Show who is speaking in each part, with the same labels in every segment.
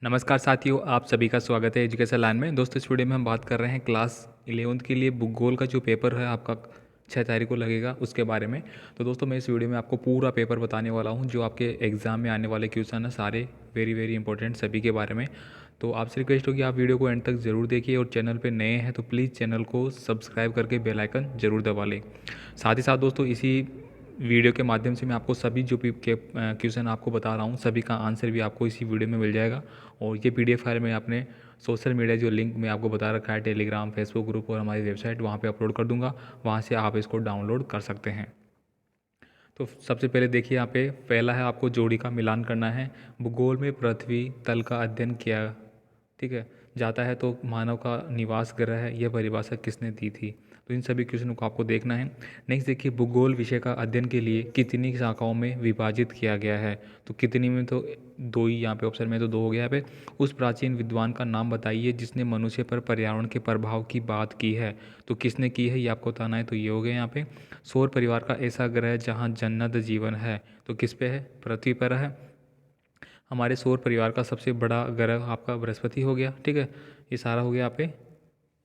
Speaker 1: नमस्कार साथियों, आप सभी का स्वागत है एजुकेशन लाइन में। दोस्तों, इस वीडियो में हम बात कर रहे हैं क्लास 11th के लिए भूगोल का जो पेपर है आपका 6 तारीख को लगेगा उसके बारे में। तो दोस्तों, मैं इस वीडियो में आपको पूरा पेपर बताने वाला हूं, जो आपके एग्ज़ाम में आने वाले क्वेश्चन है सारे वेरी वेरी इंपॉर्टेंट सभी के बारे में। तो आपसे रिक्वेस्ट होगी आप वीडियो को एंड तक ज़रूर देखिए, और चैनल पर नए हैं तो प्लीज़ चैनल को सब्सक्राइब करके बेल आइकन ज़रूर दबा लें। साथ ही साथ दोस्तों, इसी वीडियो के माध्यम से मैं आपको सभी जो भी के क्वेश्चन आपको बता रहा हूँ सभी का आंसर भी आपको इसी वीडियो में मिल जाएगा। और ये पीडीएफ फाइल मैं अपने सोशल मीडिया जो लिंक मैं आपको बता रखा है, टेलीग्राम, फेसबुक ग्रुप और हमारी वेबसाइट, वहाँ पे अपलोड कर दूंगा। वहाँ से आप इसको डाउनलोड कर सकते हैं। तो सबसे पहले देखिए, यहाँ पे पहला है आपको जोड़ी का मिलान करना है। भूगोल में पृथ्वी तल का अध्ययन किया, ठीक है, जाता है तो मानव का निवास ग्रह है, यह परिभाषा किसने दी थी। तो इन सभी क्वेश्चनों को आपको देखना है। नेक्स्ट देखिए, भूगोल विषय का अध्ययन के लिए कितनी शाखाओं में विभाजित किया गया है। तो कितनी में, तो दो ही यहाँ पे ऑप्शन में, तो दो हो गया यहाँ पे। उस प्राचीन विद्वान का नाम बताइए जिसने मनुष्य पर पर्यावरण के प्रभाव की बात की है। तो किसने की है ये आपको बताना है। तो ये हो गया यहाँ पे। सौर परिवार का ऐसा ग्रह जहाँ जन्नत जीवन है, तो किस पे है, पृथ्वी पर है। हमारे सौर परिवार का सबसे बड़ा ग्रह आपका बृहस्पति हो गया, ठीक है। ये सारा हो गया यहाँ पे।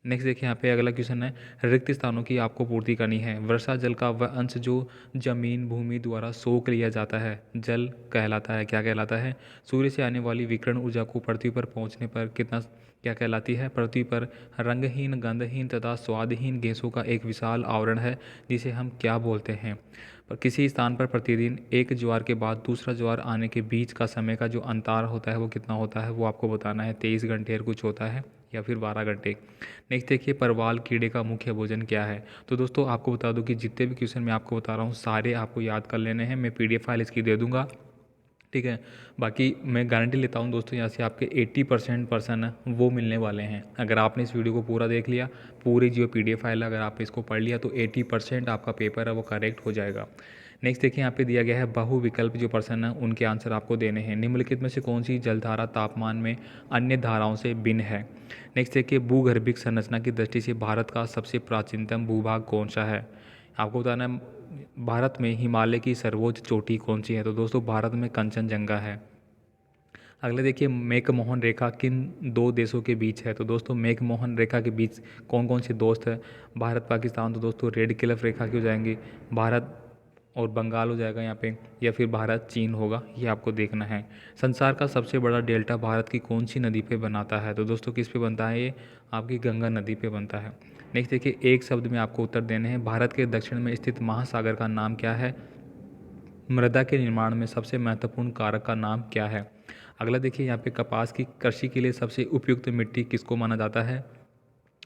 Speaker 1: नेक्स्ट देखिए, यहाँ पे अगला क्वेश्चन है, रिक्त स्थानों की आपको पूर्ति करनी है। वर्षा जल का वह अंश जो जमीन भूमि द्वारा सोख लिया जाता है जल कहलाता है, क्या कहलाता है। सूर्य से आने वाली विकिरण ऊर्जा को पृथ्वी पर पहुंचने पर कितना, क्या कहलाती है। पृथ्वी पर रंगहीन, गंधहीन तथा स्वादहीन गैसों का एक विशाल आवरण है, जिसे हम क्या बोलते हैं। पर किसी स्थान पर प्रतिदिन एक ज्वार के बाद दूसरा ज्वार आने के बीच का समय का जो अंतर होता है वो कितना होता है, वो आपको बताना है। 23 घंटे और कुछ होता है, या फिर 12 घंटे। नेक्स्ट देखिए, परवाल कीड़े का मुख्य भोजन क्या है। तो दोस्तों, आपको बता दूं कि जितने भी क्वेश्चन मैं आपको बता रहा हूँ सारे आपको याद कर लेने हैं। मैं पीडीएफ फाइल इसकी दे दूंगा, ठीक है। बाकी मैं गारंटी लेता हूँ दोस्तों, यहाँ से आपके 80% पर्सन है वो मिलने वाले हैं। अगर आपने इस वीडियो को पूरा देख लिया, पूरी जो पीडीएफ फाइल है अगर आप इसको पढ़ लिया, तो 80% आपका पेपर है वो करेक्ट हो जाएगा। नेक्स्ट देखिए, यहाँ पे दिया गया है बहु विकल्प जो पर्सन है उनके आंसर आपको देने हैं। निम्नलिखित में से कौन सी जलधारा तापमान में अन्य धाराओं से भिन्न है। नेक्स्ट देखिए, भूगर्भिक संरचना की दृष्टि से भारत का सबसे प्राचीनतम भूभाग कौन सा है। आपको बताना है भारत में हिमालय की सर्वोच्च चोटी कौन सी है। तो दोस्तों, भारत में कंचनजंगा है। अगले देखिए, मैकमोहन रेखा किन दो देशों के बीच है। तो दोस्तों, मैकमोहन रेखा के बीच कौन कौन से दोस्त है, भारत पाकिस्तान। तो दोस्तों, रेड क्लिफ रेखा की हो जाएंगी भारत और बंगाल हो जाएगा यहाँ पे, या फिर भारत चीन होगा, ये आपको देखना है। संसार का सबसे बड़ा डेल्टा भारत की कौन सी नदी पे बनाता है। तो दोस्तों, किस पे बनता है, ये आपकी गंगा नदी पे बनता है। नेक्स्ट देखिए, एक शब्द में आपको उत्तर देने हैं। भारत के दक्षिण में स्थित महासागर का नाम क्या है। मृदा के निर्माण में सबसे महत्वपूर्ण कारक का नाम क्या है। अगला देखिए, यहाँ पे कपास की कृषि के लिए सबसे उपयुक्त मिट्टी किसको माना जाता है।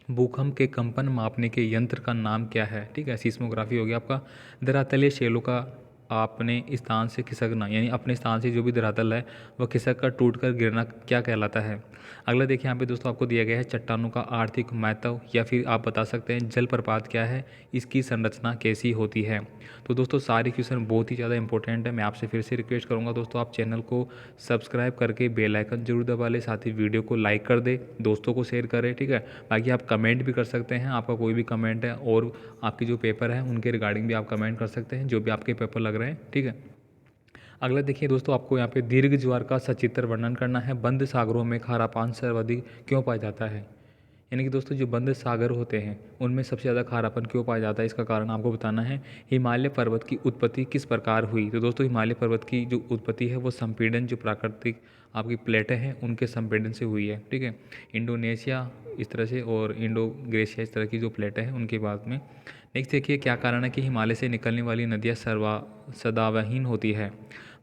Speaker 1: भूकंप के कंपन मापने के यंत्र का नाम क्या है, ठीक है, सीस्मोग्राफी हो गया आपका। धरातलीय शैलों का अपने स्थान से खिसकना, यानी अपने स्थान से जो भी धरातल है वह खिसक कर टूट कर गिरना क्या कहलाता है। अगला देखिए, यहाँ पे दोस्तों आपको दिया गया है चट्टानों का आर्थिक महत्व, या फिर आप बता सकते हैं जलप्रपात क्या है, इसकी संरचना कैसी होती है। तो दोस्तों, सारे क्वेश्चन बहुत ही ज़्यादा इंपॉर्टेंट है। मैं आपसे फिर से रिक्वेस्ट करूँगा दोस्तों, आप चैनल को सब्सक्राइब करके बेल आइकन जरूर दबा लें, साथ ही वीडियो को लाइक कर दे, दोस्तों को शेयर करें, ठीक है। बाकी आप कमेंट भी कर सकते हैं, आपका कोई भी कमेंट है और आपके जो पेपर है उनके रिगार्डिंग भी आप कमेंट कर सकते हैं, जो भी आपके पेपर लग रहे हैं, ठीक है। अगला देखिए दोस्तों, आपको यहाँ पे दीर्घ ज्वार का सचित्र वर्णन करना है। बंद सागरों में खारा पानी सर्वाधिक क्यों पाया जाता है। यानी कि दोस्तों, जो बंद सागर होते हैं उनमें सबसे ज़्यादा खारापन क्यों पाया जाता है, इसका कारण आपको बताना है। हिमालय पर्वत की उत्पत्ति किस प्रकार हुई। तो दोस्तों, हिमालय पर्वत की जो उत्पत्ति है वो संपीड़न, जो प्राकृतिक आपकी प्लेटें हैं उनके संपीड़न से हुई है, ठीक है। इंडोनेशिया इस तरह से, और इंडो ग्रेशिया इस तरह की जो प्लेटें हैं उनके बाद में। नेक्स्ट देखिए, क्या कारण है कि हिमालय से निकलने वाली नदियाँ सदाबहीन होती है।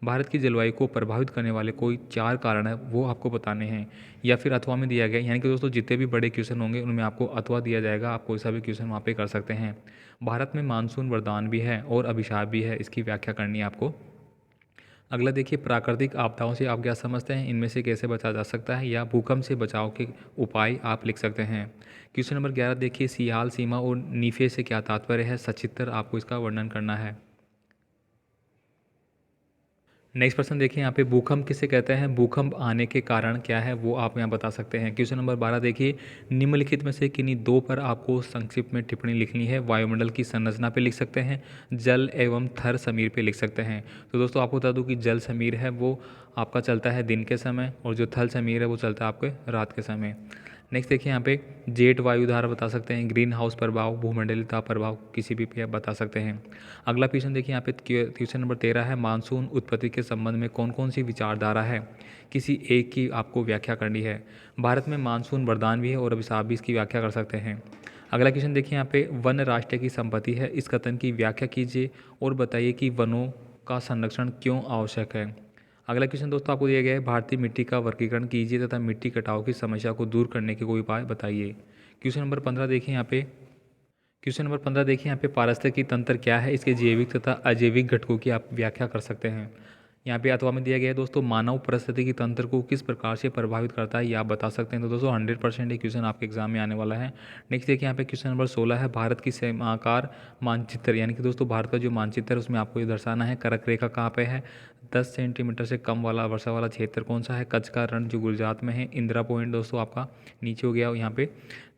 Speaker 1: भारत की जलवायु को प्रभावित करने वाले कोई 4 कारण है वो आपको बताने हैं, या फिर अथवा में दिया गया है। यानी कि दोस्तों, जितने भी बड़े क्वेश्चन होंगे उनमें आपको अथवा दिया जाएगा, आप कोई सा भी क्वेश्चन वहाँ पे कर सकते हैं। भारत में मानसून वरदान भी है और अभिशाप भी है, इसकी व्याख्या करनी है आपको। अगला देखिए, प्राकृतिक आपदाओं से आप क्या समझते हैं, इनमें से कैसे बचा जा सकता है, या भूकंप से बचाव के उपाय आप लिख सकते हैं। क्वेश्चन नंबर 11 देखिए, सियाल, सीमा और नीफे से क्या तात्पर्य है, सचित्र आपको इसका वर्णन करना है। नेक्स्ट प्रश्न देखिए यहाँ पे, भूकंप किसे कहते हैं, भूकंप आने के कारण क्या है वो आप यहाँ बता सकते हैं। क्वेश्चन नंबर 12 देखिए, निम्नलिखित में से किन्हीं दो पर आपको संक्षिप्त में टिप्पणी लिखनी है। वायुमंडल की संरचना पे लिख सकते हैं, जल एवं थर समीर पे लिख सकते हैं। तो दोस्तों आपको बता दूँ कि जल समीर है वो आपका चलता है दिन के समय, और जो थल समीर है वो चलता है आपके रात के समय। नेक्स्ट देखिए यहाँ पे, जेट वायुधारा बता सकते हैं, ग्रीन हाउस प्रभाव, भूमंडलीय ताप प्रभाव, किसी भी आप बता सकते हैं। अगला क्वेश्चन देखिए यहाँ पे, क्वेश्चन नंबर 13 है, मानसून उत्पत्ति के संबंध में कौन कौन सी विचारधारा है, किसी एक की आपको व्याख्या करनी है। भारत में मानसून वरदान भी है और अभिशाप भी, इसकी व्याख्या कर सकते हैं। अगला क्वेश्चन देखिए यहाँ पे, वन राष्ट्र की संपत्ति है, इस कथन की व्याख्या कीजिए और बताइए कि वनों का संरक्षण क्यों आवश्यक है। अगला क्वेश्चन दोस्तों आपको दिया गया है, भारतीय मिट्टी का वर्गीकरण कीजिए तथा मिट्टी कटाव की समस्या को दूर करने के कोई उपाय बताइए। क्वेश्चन नंबर 15 देखिए यहाँ पे, क्वेश्चन नंबर 15 देखिए यहाँ पे, पारिस्थितिकी तंत्र क्या है, इसके जैविक तथा अजैविक घटकों की आप व्याख्या कर सकते हैं। यहाँ पे अथवा में दिया गया है दोस्तों, मानव पारिस्थितिकी तंत्र को किस प्रकार से प्रभावित करता है, ये आप बता सकते हैं। तो दोस्तों 100% ये क्वेश्चन आपके एग्जाम में आने वाला है। नेक्स्ट देखिए यहाँ पे, क्वेश्चन नंबर 16 है, भारत की सीमाकार मानचित्र, यानी कि दोस्तों भारत का जो मानचित्र है उसमें आपको ये दर्शाना है, कर्क रेखा कहाँ पे है, 10 सेंटीमीटर से कम वाला वर्षा वाला क्षेत्र कौन सा है, कच्छ का रण जो गुजरात में है, इंदिरा पॉइंट दोस्तों आपका नीचे हो गया, और यहाँ पे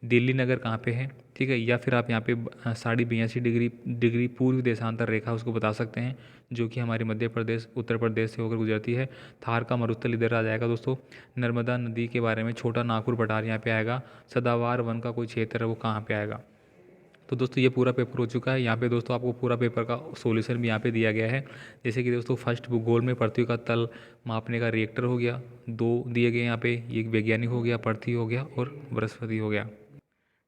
Speaker 1: दिल्ली नगर कहाँ पे है, ठीक है। या फिर आप यहाँ पे 82.5 डिग्री पूर्व देशांतर रेखा उसको बता सकते हैं, जो कि हमारे मध्य प्रदेश उत्तर प्रदेश से होकर गुजरती है। थार का मरुस्थल इधर आ जाएगा दोस्तों। नर्मदा नदी के बारे में छोटा नागपुर पठार यहाँ पे आएगा। सदाबहार वन का कोई क्षेत्र है वो कहाँ पे आएगा। तो दोस्तों ये पूरा पेपर हो चुका है। यहाँ पे दोस्तों आपको पूरा पेपर का सॉल्यूशन भी यहाँ पे दिया गया है। जैसे कि दोस्तों फर्स्ट भूगोल में पृथ्वी का तल मापने का रिएक्टर हो गया, 2 दिए गए यहाँ पे, एक वैज्ञानिक हो गया, पृथ्वी हो गया और बृहस्पति हो गया।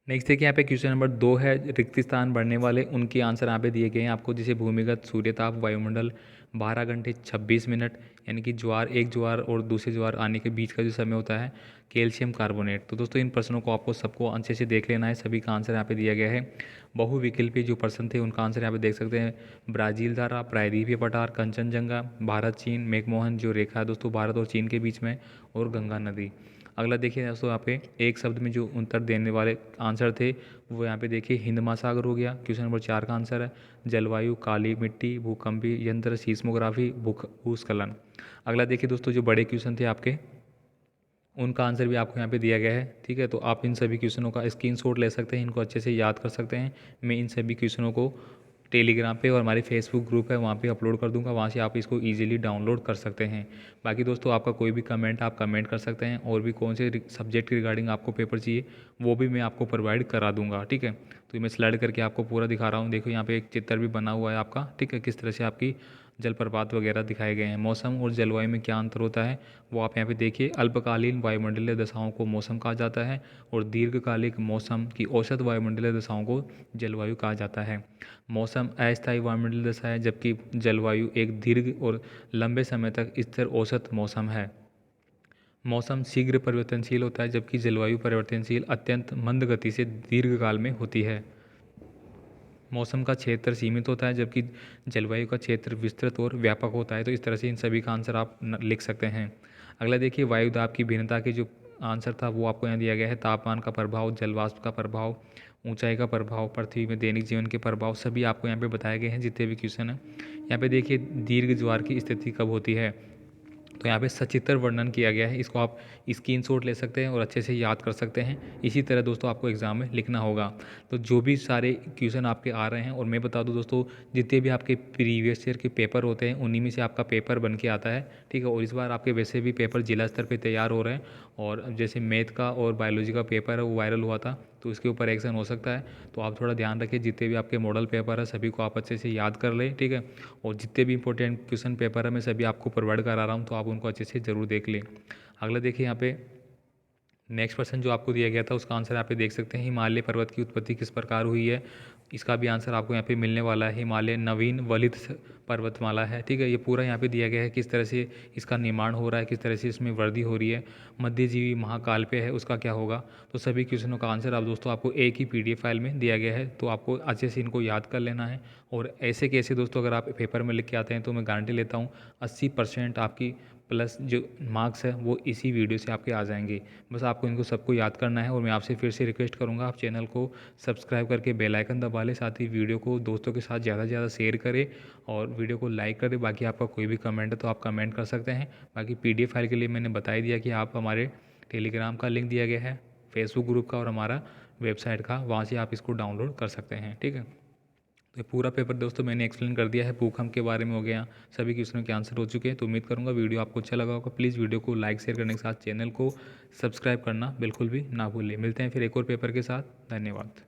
Speaker 1: नेक्स्ट देखिए यहाँ पे, क्वेश्चन नंबर 2 है, रिक्त स्थान बढ़ने वाले उनके आंसर यहाँ पे दिए गए हैं आपको। जैसे भूमिगत सूर्यताप वायुमंडल 12 घंटे 26 मिनट, यानी कि ज्वार, एक ज्वार और दूसरे ज्वार आने के बीच का जो समय होता है, कैल्शियम कार्बोनेट। तो दोस्तों इन प्रश्नों को आपको सबको अच्छे से देख लेना है, सभी का आंसर यहाँ पे दिया गया है। बहुविकल्पी जो प्रश्न थे उनका आंसर यहाँ पे देख सकते हैं। ब्राज़ील धारा, प्रायद्वीपीय पठार, कंचनजंगा, भारत चीन, मैकमोहन जो रेखा है दोस्तों भारत और चीन के बीच में, और गंगा नदी। अगला देखिए दोस्तों यहाँ पे एक शब्द में जो उत्तर देने वाले आंसर थे वो यहाँ पे देखिए, हिंद महासागर हो गया। क्वेश्चन नंबर 4 का आंसर है। जलवायु, काली मिट्टी, भूकंपीय यंत्र, सीस्मोग्राफी, भूस्खलन। अगला देखिए दोस्तों, जो बड़े क्वेश्चन थे आपके उनका आंसर भी आपको यहाँ पे दिया गया है, ठीक है। तो आप इन सभी क्वेश्चनों का स्क्रीनशॉट ले सकते हैं, इनको अच्छे से याद कर सकते हैं। मैं इन सभी क्वेश्चनों को टेलीग्राम पे और हमारे फेसबुक ग्रुप है वहाँ पे अपलोड कर दूंगा, वहाँ से आप इसको इजीली डाउनलोड कर सकते हैं। बाकी दोस्तों आपका कोई भी कमेंट आप कमेंट कर सकते हैं, और भी कौन से सब्जेक्ट के रिगार्डिंग आपको पेपर चाहिए वो भी मैं आपको प्रोवाइड करा दूंगा, ठीक है। तो मैं स्लाइड करके आपको पूरा दिखा रहा हूँ। देखो यहाँ पे एक चित्र भी बना हुआ है आपका, ठीक है, किस तरह से आपकी जलप्रपात वगैरह दिखाए गए हैं। मौसम और जलवायु में क्या अंतर होता है वो आप यहाँ पे देखिए। अल्पकालीन वायुमंडलीय दशाओं को मौसम कहा जाता है, और दीर्घकालिक मौसम की औसत वायुमंडलीय दशाओं को जलवायु कहा जाता है। मौसम अस्थायी वायुमंडलीय दशा है, जबकि जलवायु एक दीर्घ और लंबे समय तक स्थिर औसत मौसम है। मौसम शीघ्र परिवर्तनशील होता है, जबकि जलवायु परिवर्तनशील अत्यंत मंद गति से दीर्घकाल में होती है। मौसम का क्षेत्र सीमित होता है, जबकि जलवायु का क्षेत्र विस्तृत और व्यापक होता है। तो इस तरह से इन सभी का आंसर आप लिख सकते हैं। अगला देखिए, वायुदाब की भिन्नता के जो आंसर था वो आपको यहाँ दिया गया है। तापमान का प्रभाव, जलवाष्प का प्रभाव, ऊंचाई का प्रभाव, पृथ्वी में दैनिक जीवन के प्रभाव, सभी आपको यहाँ पे बताए गए हैं जितने भी क्वेश्चन हैं। यहाँ पे देखिए, दीर्घ ज्वार की स्थिति कब होती है, तो यहाँ पे सचित्र वर्णन किया गया है। इसको आप स्क्रीनशॉट ले सकते हैं और अच्छे से याद कर सकते हैं। इसी तरह दोस्तों आपको एग्ज़ाम में लिखना होगा। तो जो भी सारे क्वेश्चन आपके आ रहे हैं, और मैं बता दूं दोस्तों, जितने भी आपके प्रीवियस ईयर के पेपर होते हैं उन्हीं में से आपका पेपर बन के आता है, ठीक है। और इस बार आपके वैसे भी पेपर जिला स्तर पर तैयार हो रहे हैं, और जैसे मैथ का और बायोलॉजी का पेपर है वो वायरल हुआ था, तो इसके ऊपर एक्शन हो सकता है। तो आप थोड़ा ध्यान रखें, जितने भी आपके मॉडल पेपर है सभी को आप अच्छे से याद कर लें, ठीक है। और जितने भी इंपॉर्टेंट क्वेश्चन पेपर है मैं सभी आपको प्रोवाइड करा रहा हूँ, तो आप उनको अच्छे से ज़रूर देख लें। अगला देखिए यहाँ पे, नेक्स्ट क्वेश्चन जो आपको दिया गया था उसका आंसर यहाँ पे देख सकते हैं। हिमालय पर्वत की उत्पत्ति किस प्रकार हुई है, इसका भी आंसर आपको यहाँ पे मिलने वाला है। हिमालय नवीन वलित पर्वतमाला है, ठीक है। ये पूरा यहाँ पे दिया गया है किस तरह से इसका निर्माण हो रहा है, किस तरह से इसमें वृद्धि हो रही है। मध्यजीवी महाकाल पे है, उसका क्या होगा। तो सभी क्वेश्चनों का आंसर आप दोस्तों आपको एक ही PDF फाइल में दिया गया है, तो आपको अच्छे से इनको याद कर लेना है। और ऐसे कैसे दोस्तों अगर आप पेपर में लिख के आते हैं तो मैं गारंटी लेता हूँ 80% आपकी प्लस जो मार्क्स है वो इसी वीडियो से आपके आ जाएंगे। बस आपको इनको सबको याद करना है और मैं आपसे फिर से रिक्वेस्ट करूँगा आप चैनल को सब्सक्राइब करके बेल आइकन दबा लें, साथ ही वीडियो को दोस्तों के साथ ज़्यादा से ज़्यादा शेयर करें और वीडियो को लाइक करें। बाकी आपका कोई भी कमेंट है तो आप कमेंट कर सकते हैं। बाकी PDF फाइल के लिए मैंने बता ही दिया कि आप हमारे टेलीग्राम का लिंक दिया गया है, फेसबुक ग्रुप का और हमारा वेबसाइट का, वहाँ से आप इसको डाउनलोड कर सकते हैं। ठीक है, तो ये पूरा पेपर दोस्तों मैंने एक्सप्लेन कर दिया है। भूकंप के बारे में हो गया, सभी क्वेश्चनों के आंसर हो चुके हैं। तो उम्मीद करूंगा वीडियो आपको अच्छा लगा होगा। प्लीज़ वीडियो को लाइक शेयर करने के साथ चैनल को सब्सक्राइब करना बिल्कुल भी ना भूलिए। मिलते हैं फिर एक और पेपर के साथ। धन्यवाद।